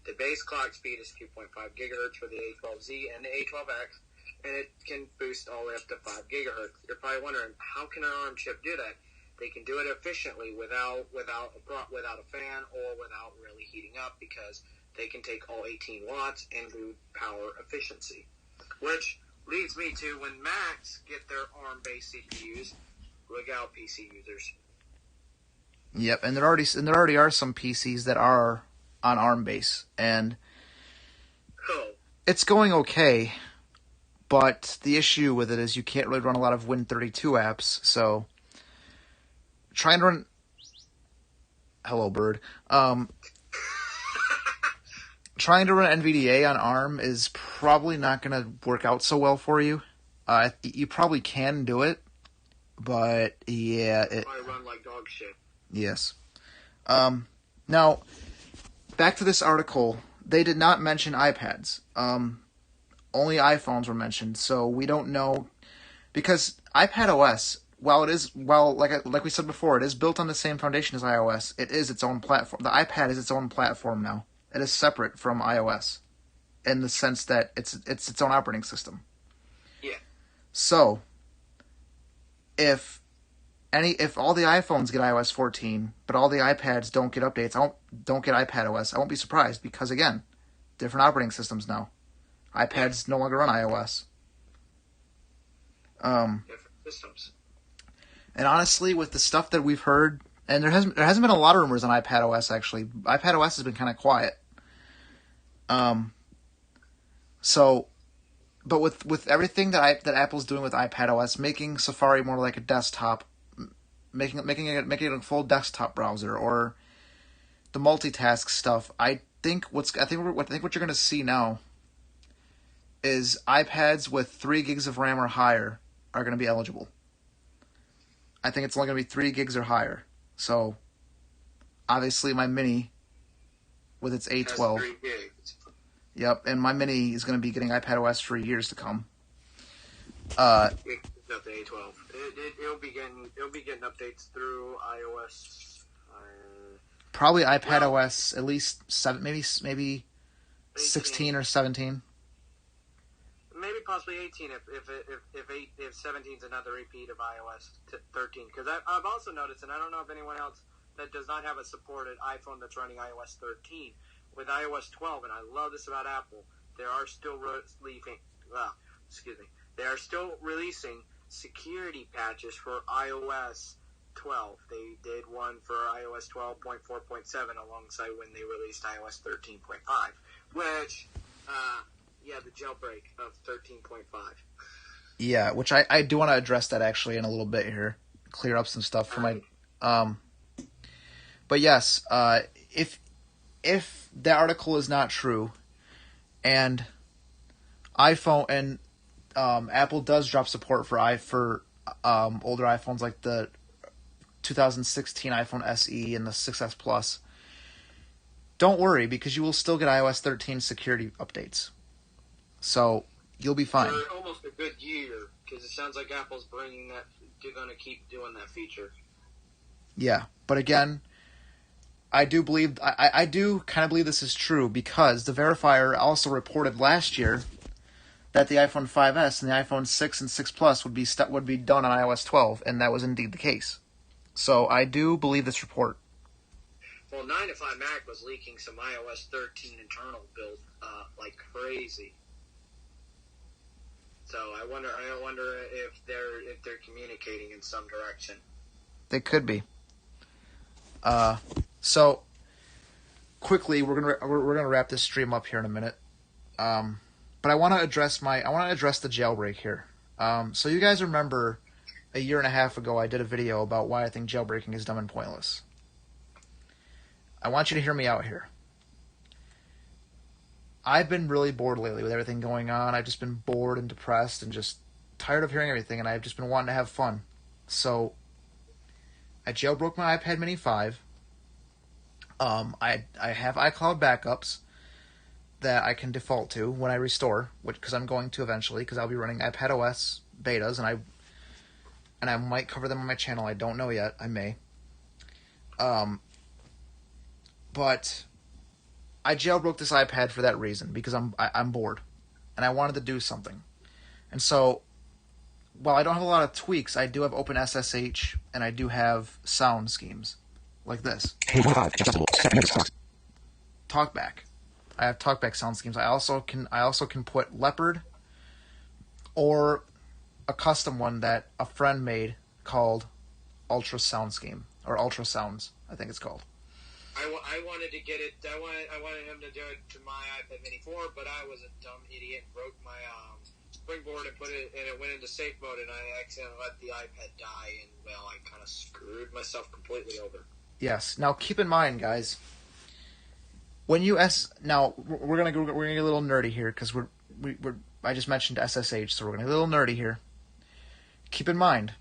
the base clock speed is 2.5 gigahertz for the A12Z and the A12X, and it can boost all the way up to 5 gigahertz. You're probably wondering, how can an ARM chip do that? They can do it efficiently without a fan or without really heating up, because they can take all 18 watts and do power efficiency. Which leads me to, when Macs get their ARM-based CPUs, look out, PC users. Yep, and there already are some PCs that are on ARM base, and it's going okay. But the issue with it is you can't really run a lot of Win32 apps, so trying to run. Hello, bird. Trying to run NVDA on ARM is probably not going to work out so well for you. You probably can do it, but yeah, it probably run like dog shit. Yes. Now, back to this article. They did not mention iPads. Only iPhones were mentioned, so we don't know, because iPadOS, like we said before, it is built on the same foundation as iOS. It is its own platform. The iPad is its own platform now. It is separate from iOS, in the sense that it's its own operating system. Yeah. So, if all the iPhones get iOS 14, but all the iPads don't get updates, don't get iPadOS, I won't be surprised, because again, different operating systems now. iPads no longer run iOS. Different systems. And honestly, with the stuff that we've heard, and there hasn't been a lot of rumors on iPadOS actually. iPadOS has been kind of quiet. But with everything that Apple's doing with iPadOS, making Safari more like a desktop, making it a full desktop browser, or the multitask stuff, I think what you're going to see now is iPads with 3 gigs of RAM or higher are going to be eligible. I think it's only going to be 3 gigs or higher. So, obviously my Mini, with its A12. That's 3 gigs. Yep, and my Mini is going to be getting iPadOS for years to come. Not the A12. It'll be getting updates through iOS. Probably iPadOS at least 7, maybe 16 or 17. Maybe possibly 18 if 17 is another repeat of iOS 13. Because I've also noticed, and I don't know if anyone else that does not have a supported iPhone that's running iOS 13, with iOS 12, and I love this about Apple, they are still releasing security patches for iOS 12. They did one for iOS 12.4.7 alongside when they released iOS 13.5, which, the jailbreak of 13.5. Yeah, which I do want to address that actually in a little bit here, clear up some stuff for my. But yes, if the article is not true, and iPhone and Apple does drop support for older iPhones like the 2016 iPhone SE and the 6S Plus, don't worry, because you will still get iOS 13 security updates. So you'll be fine. For almost a good year, because it sounds like Apple's bringing that. They're going to keep doing that feature. Yeah, but again, I do believe I do kind of believe this is true because the verifier also reported last year that the iPhone 5S and the iPhone 6 and 6 Plus would be done on iOS 12, and that was indeed the case. So I do believe this report. Well, 9 to 5 Mac was leaking some iOS 13 internal build like crazy. So I wonder if they're communicating in some direction. They could be. So quickly, we're gonna wrap this stream up here in a minute. But I want to address the jailbreak here. So you guys remember a year and a half ago I did a video about why I think jailbreaking is dumb and pointless. I want you to hear me out here. I've been really bored lately with everything going on. I've just been bored and depressed and just tired of hearing everything, and I've just been wanting to have fun. So I jailbroke my iPad Mini 5. I have iCloud backups that I can default to when I restore, because I'm going to eventually, because I'll be running iPadOS betas, and I might cover them on my channel. I don't know yet. I may. But I jailbroke this iPad for that reason, because I'm bored, and I wanted to do something. And so, while I don't have a lot of tweaks, I do have OpenSSH, and I do have sound schemes, like this. Hey, 105, adjustable, 7 minutes box. TalkBack. I have TalkBack sound schemes. I also can put Leopard or a custom one that a friend made called Ultra Sound Scheme, or Ultra Sounds, I think it's called. I wanted to get it. I wanted him to do it to my iPad Mini 4, but I was a dumb idiot and broke my springboard and it went into safe mode, and I accidentally let the iPad die, and well, I kind of screwed myself completely over. Yes. Now keep in mind, guys. When you now we're gonna get a little nerdy here because I just mentioned SSH, so we're gonna get a little nerdy here. Keep in mind,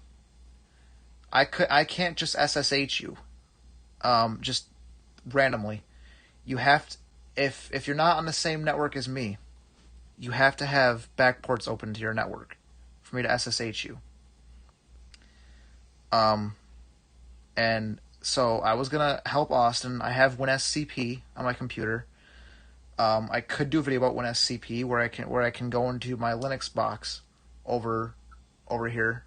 I can't just SSH you, just randomly. You have to, if you're not on the same network as me, you have to have backports open to your network for me to SSH you. And so I was gonna help Austin. I have WinSCP on my computer. I could do a video about WinSCP where I can go into my Linux box over here,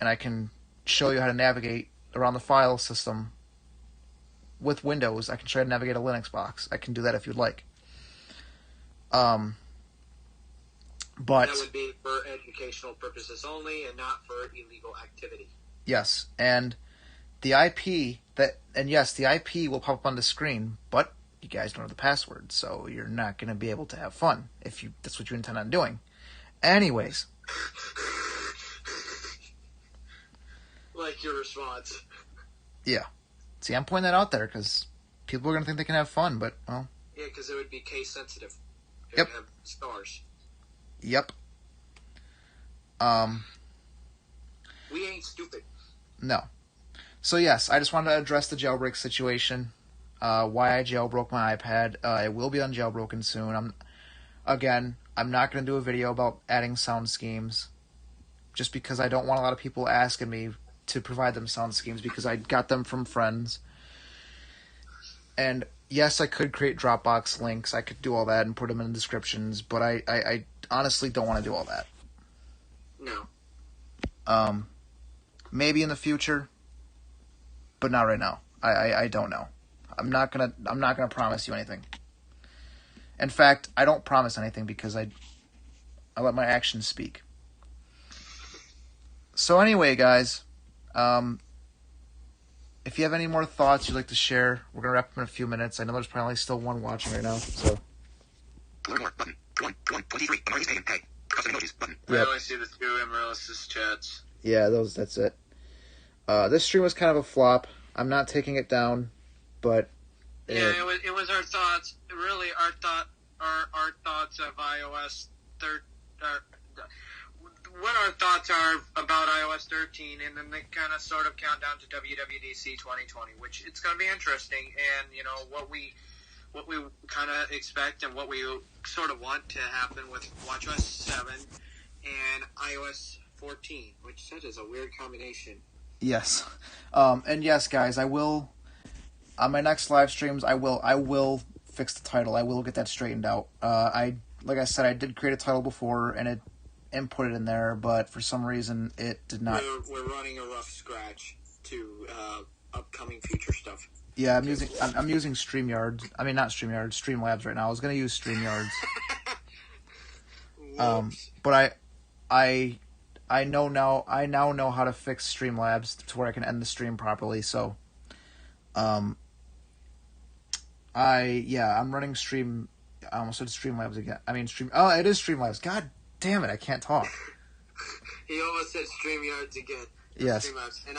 and I can show you how to navigate around the file system with Windows. I can try to navigate a Linux box. I can do that if you'd like. But that would be for educational purposes only, and not for illegal activity. Yes, and the IP the IP will pop up on the screen, but you guys don't have the password, so you're not going to be able to have fun if that's what you intend on doing. Anyways. Like your response. Yeah. See, I'm pointing that out there because people are going to think they can have fun, but, well. Yeah, because it would be case sensitive. It Yep. would have stars. Yep. We ain't stupid. No. So yes, I just wanted to address the jailbreak situation. Why I jailbroke my iPad. It will be unjailbroken soon. I'm not going to do a video about adding sound schemes, just because I don't want a lot of people asking me to provide them sound schemes, because I got them from friends. And yes, I could create Dropbox links. I could do all that and put them in the descriptions, but I honestly don't want to do all that. No. Maybe in the future, but not right now. I don't know. I'm not gonna promise you anything. In fact, I don't promise anything because I let my actions speak. So anyway, guys, if you have any more thoughts you'd like to share, we're gonna wrap up in a few minutes. I know there's probably still one watching right now, so. Learn more button. 23. Amaryllis Payton. Hey. Custom emojis button. I only see the two Amaryllis' chats. Yeah, that's it. This stream was kind of a flop. I'm not taking it down, but Yeah, it was our thoughts. Really, our thoughts of iOS 13. What our thoughts are about iOS 13, and then they kind of sort of count down to WWDC 2020, which it's going to be interesting, and what we kind of expect and what we sort of want to happen with WatchOS 7 and iOS 14, which that is a weird combination. yes. And yes, guys, I will On my next live streams, I will fix the title. I will get that straightened out. Like I said, I did create a title before and it input it in there, but for some reason it did not. We're running a rough scratch to upcoming future stuff. Yeah, I'm using StreamYard. I mean, not StreamYard, Streamlabs right now. I was gonna use StreamYards. But I know now. I now know how to fix Streamlabs to where I can end the stream properly. So, I'm running Stream. I almost said Streamlabs again. I mean Stream. Oh, it is Streamlabs. God damn it! I can't talk. He almost said StreamYards again. Yes. Streamlabs. And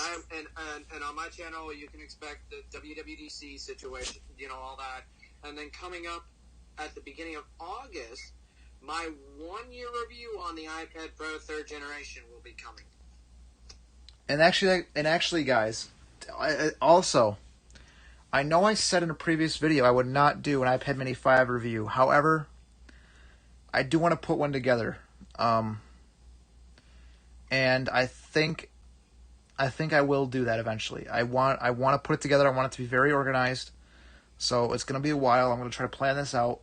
on my channel, you can expect the WWDC situation. All that. And then coming up at the beginning of August, my 1-year review on the iPad Pro 3rd generation will be coming. And actually, guys, I know I said in a previous video I would not do an iPad Mini 5 review. However, I do want to put one together. And I think I will do that eventually. I want to put it together. I want it to be very organized. So it's going to be a while. I'm going to try to plan this out.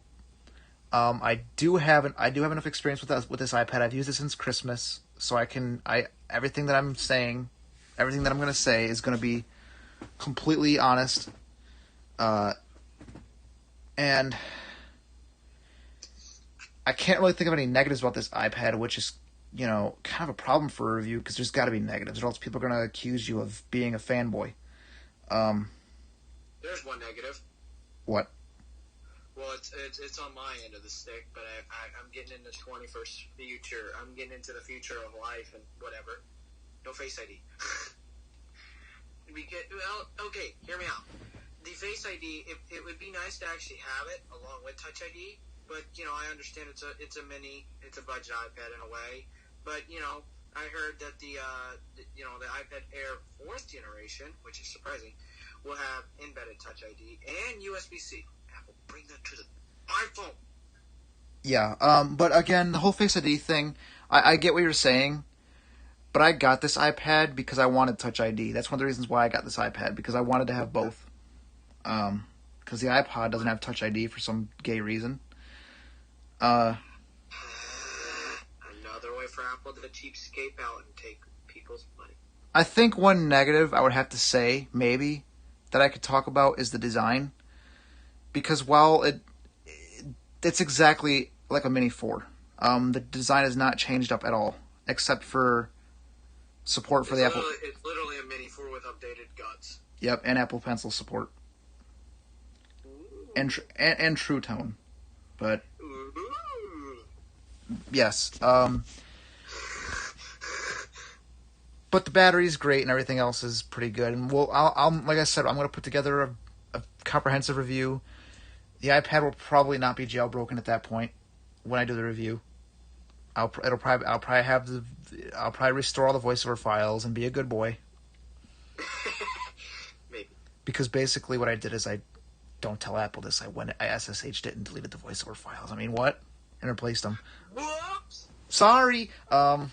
I do have enough experience with this iPad. I've used it since Christmas, so everything that I'm saying, everything that I'm going to say is going to be completely honest. And I can't really think of any negatives about this iPad, which is, kind of a problem for a review because there's got to be negatives, or else people are going to accuse you of being a fanboy. There's one negative. What? Well, it's on my end of the stick, but I'm getting into 21st future. I'm getting into the future of life and whatever. No Face ID. Okay, hear me out. The Face ID, it would be nice to actually have it along with Touch ID, but I understand it's a budget iPad in a way. But I heard that the iPad Air 4th generation, which is surprising, will have embedded Touch ID and USB-C. Apple, bring that to the iPhone. Yeah, but again, the whole Face ID thing, I get what you're saying, but I got this iPad because I wanted Touch ID. That's one of the reasons why I got this iPad, because I wanted to have both. Because the iPod doesn't have Touch ID for some gay reason. Another way for Apple to cheapskate out and take people's money. I think one negative I would have to say, maybe, that I could talk about is the design. Because while it's exactly like a Mini 4, the design is not changed up at all, except for support for the Apple. It's literally a Mini 4 with updated guts. Yep, and Apple Pencil support. And True Tone. But yes, but the battery's great and everything else is pretty good. And I'll like I said, I'm going to put together a comprehensive review. The iPad will probably not be jailbroken at that point when I do the review. I'll probably restore all the voiceover files and be a good boy. Maybe. Because basically what I did is I don't tell Apple this. I SSH'd it and deleted the voiceover files. I mean, what? And replaced them. Whoops! Sorry! But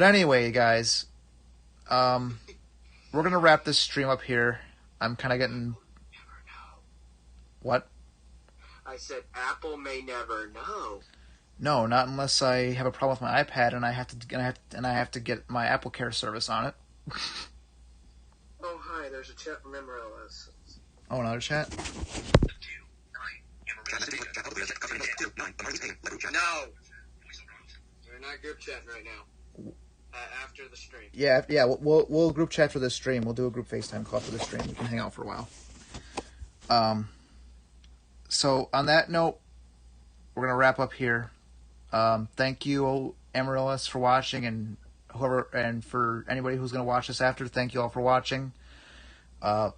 anyway, guys, we're going to wrap this stream up here. I'm kind of getting... Never know. What? I said Apple may never know. No, not unless I have a problem with my iPad and I have to get my Apple Care service on it. Oh, hi, there's a chat from MRLS. Oh, another chat? No! We're not group chatting right now. After the stream. Yeah, we'll group chat for this stream. We'll do a group FaceTime call for the stream. We can hang out for a while. So on that note, we're gonna wrap up here. Thank you, Amaryllis, for watching, and for anybody who's gonna watch this after. Thank you all for watching. I'll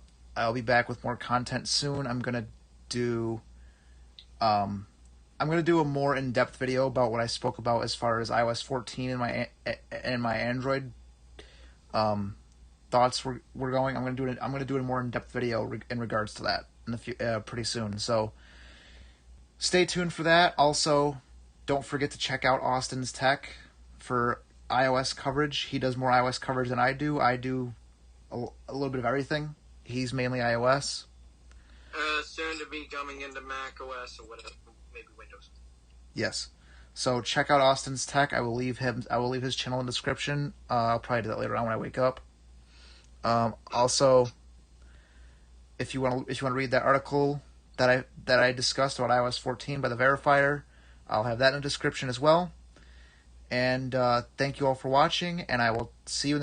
be back with more content soon. I'm gonna do a more in-depth video about what I spoke about as far as iOS 14 and my Android thoughts were going. I'm gonna do a more in-depth video in regards to that pretty soon. So stay tuned for that. Also, don't forget to check out Austin's Tech for iOS coverage. He does more iOS coverage than I do. I do a little bit of everything. He's mainly iOS. Soon to be coming into Mac OS or whatever, maybe Windows. Yes. So check out Austin's Tech. I will leave his channel in the description. I'll probably do that later on when I wake up. Also, if you want to read that article that I discussed about iOS 14 by the verifier, I'll have that in the description as well. And thank you all for watching, and I will see you in the